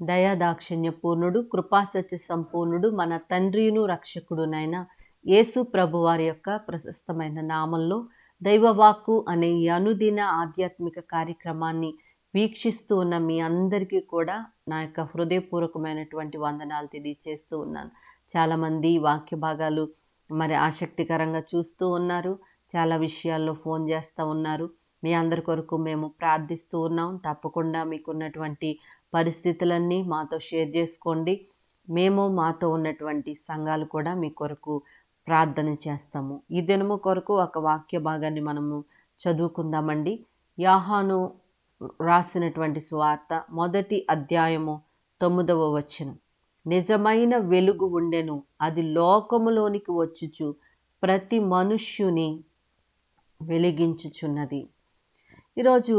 దయాదాక్షిణ్య పూర్ణుడు, కృపాసత్య సంపూర్ణుడు, మన తండ్రియును రక్షకుడునైన యేసు ప్రభు వారి యొక్క ప్రశస్తమైన నామంలో దైవవాక్కు అనే ఈ అనుదిన ఆధ్యాత్మిక కార్యక్రమాన్ని వీక్షిస్తూ ఉన్న మీ అందరికీ కూడా నా యొక్క హృదయపూర్వకమైనటువంటి వందనాలు తెలియచేస్తూ ఉన్నాను. చాలామంది వాక్య భాగాలు మరి ఆసక్తికరంగా చూస్తూ ఉన్నారు. చాలా విషయాల్లో ఫోన్ చేస్తూ ఉన్నారు. మీ అందరి కొరకు మేము ప్రార్థిస్తూ ఉన్నాం. తప్పకుండా మీకున్నటువంటి పరిస్థితులన్నీ మాతో షేర్ చేసుకోండి. మేము మాతో ఉన్నటువంటి సంఘాలు కూడా మీ కొరకు ప్రార్థన చేస్తాము. ఈ దినము కొరకు ఒక వాక్య భాగాన్ని మనము చదువుకుందామండి. యోహాను రాసినటువంటి సువార్త 1వ అధ్యాయము 9వ వచనం. నిజమైన వెలుగు ఉండెను, అది లోకములోనికి వచ్చుచు ప్రతి మనుష్యుని వెలిగించుచున్నది. ఈరోజు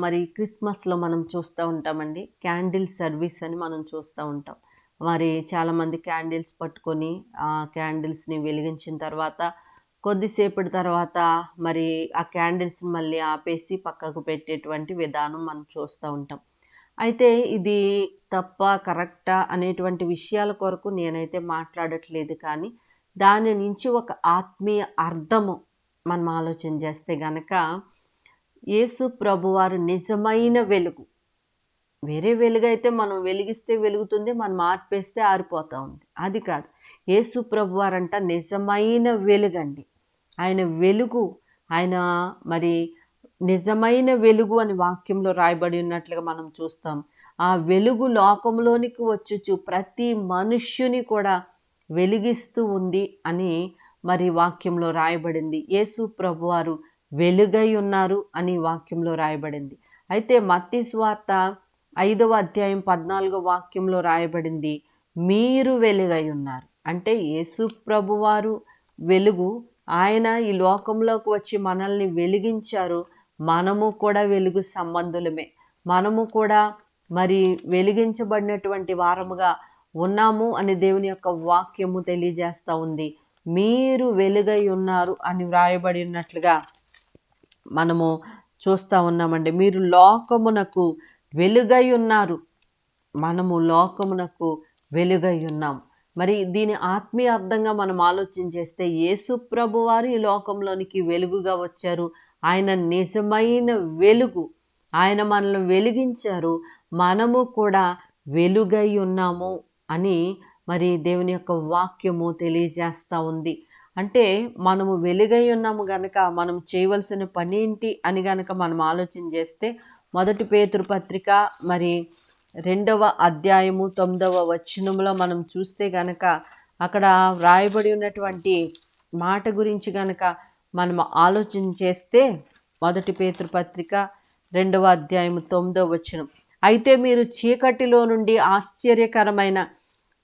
మరి క్రిస్మస్లో మనం చూస్తూ ఉంటామండి, క్యాండిల్ సర్వీస్ అని మనం చూస్తూ ఉంటాం. మరి చాలామంది క్యాండిల్స్ పట్టుకొని ఆ క్యాండిల్స్ని వెలిగించిన తర్వాత కొద్దిసేపటి తర్వాత మరి ఆ క్యాండిల్స్ని మళ్ళీ ఆపేసి పక్కకు పెట్టేటువంటి విధానం మనం చూస్తూ ఉంటాం. అయితే ఇది తప్ప కరెక్టా అనేటువంటి విషయాల కొరకు నేనైతే మాట్లాడట్లేదు, కానీ దాని నుంచి ఒక ఆత్మీయ అర్థము మనం ఆలోచన చేస్తే గనక యేసు ప్రభువారు నిజమైన వెలుగు. వేరే వెలుగు అయితే మనం వెలిగిస్తే వెలుగుతుంది, మనం ఆర్పేస్తే ఆరిపోతూ ఉంది. అది కాదు, యేసు ప్రభువారంట నిజమైన వెలుగండి. ఆయన వెలుగు, ఆయన మరి నిజమైన వెలుగు అని వాక్యంలో రాయబడి ఉన్నట్లుగా మనం చూస్తాం. ఆ వెలుగు లోకంలోనికి వచ్చుచు ప్రతి మనుష్యుని కూడా వెలిగిస్తూ ఉంది అని మరి వాక్యంలో రాయబడింది. యేసు ప్రభువారు వెలుగై ఉన్నారు అని వాక్యంలో రాయబడింది. అయితే మత్తయి సువార్త 5వ అధ్యాయం 14వ వాక్యంలో రాయబడింది, మీరు వెలుగై ఉన్నారు. అంటే యేసు ప్రభువారు వెలుగు, ఆయన ఈ లోకంలోకి వచ్చి మనల్ని వెలిగించారు. మనము కూడా వెలుగు సంబంధులమే. మనము కూడా మరి వెలిగించబడినటువంటి వారముగా ఉన్నాము అని దేవుని యొక్క వాక్యము తెలియజేస్తూ ఉంది. మీరు వెలుగై ఉన్నారు అని వ్రాయబడి ఉన్నట్లుగా మనము చూస్తూ ఉన్నామండి. మీరు లోకమునకు వెలుగై ఉన్నారు, మనము లోకమునకు వెలుగై ఉన్నాం. మరి దీని ఆత్మీయ అర్థంగా మనం ఆలోచన చేస్తే యేసు ప్రభువారు ఈ లోకంలోనికి వెలుగుగా వచ్చారు. ఆయన నిజమైన వెలుగు, ఆయన మనల్ని వెలిగించారు. మనము కూడా వెలుగై ఉన్నాము అని మరి దేవుని యొక్క వాక్యము తెలియజేస్తూ ఉంది. అంటే మనము వెలుగై ఉన్నాము గనక మనం చేయవలసిన పని ఏంటి అని గనక మనం ఆలోచన చేస్తే 1 పేతురు పత్రిక మరి 2వ అధ్యాయము 9వ వచనంలో మనం చూస్తే గనక అక్కడ వ్రాయబడి ఉన్నటువంటి మాట గురించి గనక మనం ఆలోచన చేస్తే 1 పేతురు పత్రిక 2వ అధ్యాయము 9వ వచనం. అయితే మీరు చీకటిలో నుండి ఆశ్చర్యకరమైన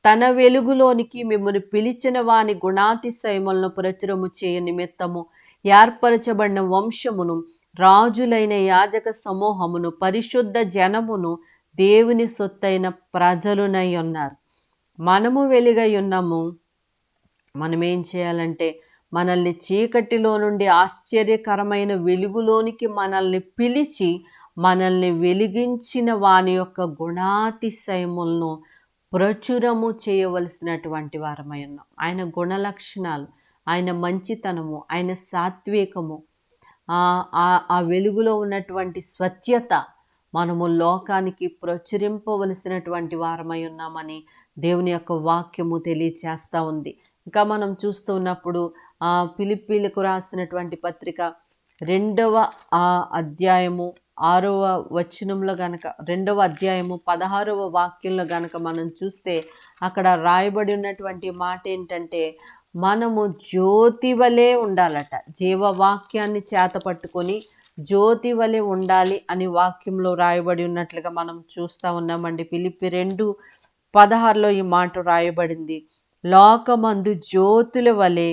తన వెలుగులోనికి మిమ్మల్ని పిలిచిన వాని గుణాతిశయములను ప్రచురము చేయ నిమిత్తము ఏర్పరచబడిన వంశమును, రాజులైన యాజక సమూహమును, పరిశుద్ధ జనమును, దేవుని సొత్తైన ప్రజలునై ఉన్నారు. మనము వెలుగై ఉన్నాము. మనం ఏం చేయాలంటే మనల్ని చీకటిలో నుండి ఆశ్చర్యకరమైన వెలుగులోనికి మనల్ని పిలిచి మనల్ని వెలిగించిన వాని యొక్క గుణాతిశయములను ప్రచురము చేయవలసినటువంటి వారమై ఉన్నాం. ఆయన గుణలక్షణాలు, ఆయన మంచితనము, ఆయన సాత్వికము, ఆ వెలుగులో ఉన్నటువంటి స్వచ్ఛత మనము లోకానికి ప్రచురింపవలసినటువంటి వారమై ఉన్నామని దేవుని యొక్క వాక్యము తెలియచేస్తూ ఉంది. ఇంకా మనం చూస్తూ ఉన్నప్పుడు ఫిలిప్పీలకు రాసినటువంటి పత్రిక 2వ అధ్యాయము 6వ వచనంలో గనక 2వ అధ్యాయము 16వ వాక్యంలో గనక మనం చూస్తే అక్కడ రాయబడి ఉన్నటువంటి మాట ఏంటంటే మనము జ్యోతి వలె ఉండాలట. జీవవాక్యాన్ని చేత పట్టుకొని జ్యోతి వలె ఉండాలి అని వాక్యంలో రాయబడి ఉన్నట్లుగా మనం చూస్తూ ఉన్నామండి. ఫిలిప్పి 2:16లో ఈ మాట రాయబడింది, లోకమందు జ్యోతుల వలె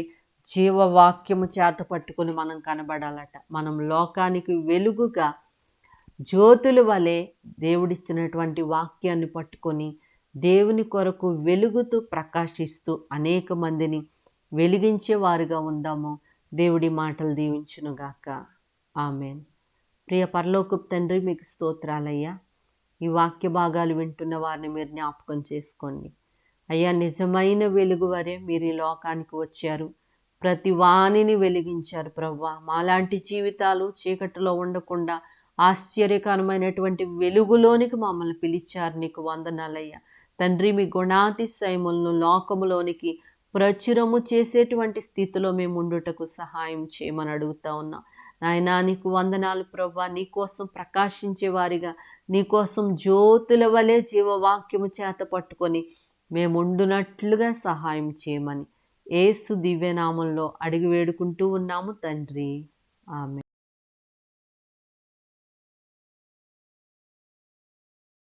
జీవవాక్యము చేత పట్టుకొని మనం కనబడాలట. మనం లోకానికి వెలుగుగా జ్యోతుల వలె దేవుడిచ్చినటువంటి వాక్యాన్ని పట్టుకొని దేవుని కొరకు వెలుగుతూ ప్రకాశిస్తూ అనేక మందిని వెలిగించేవారుగా ఉందాము. దేవుడి మాటలు దీవించునుగాక. ఆమెన్. ప్రియ పరలోకపు తండ్రి, మీకు స్తోత్రాలయ్యా. ఈ వాక్య భాగాలు వింటున్న వారిని మీరు జ్ఞాపకం చేసుకోండి. అయ్యా, నిజమైన వెలుగు వరే మీరు ఈ లోకానికి వచ్చారు. ప్రతి వాణిని వెలిగించారు ప్రభువా. మాలాంటి జీవితాలు చీకటిలో ఉండకుండా ఆశ్చర్యకరమైనటువంటి వెలుగులోనికి మమ్మల్ని పిలిచారు. నీకు వందనాలయ్యా. తండ్రి, మీ గుణాతిశయములను లోకములోనికి ప్రచురము చేసేటువంటి స్థితిలో మేము ఉండుటకు సహాయం చేయమని అడుగుతా ఉన్నాం. నాయనా, నీకు వందనాలు ప్రభువా. నీకోసం ప్రకాశించే వారిగా, నీకోసం జ్యోతుల వలె జీవవాక్యము చేత పట్టుకొని మేముండునట్లుగా సహాయం చేయమని యేసు దివ్యనామంలో అడిగి వేడుకుంటూ ఉన్నాము తండ్రి. ఆమేన్.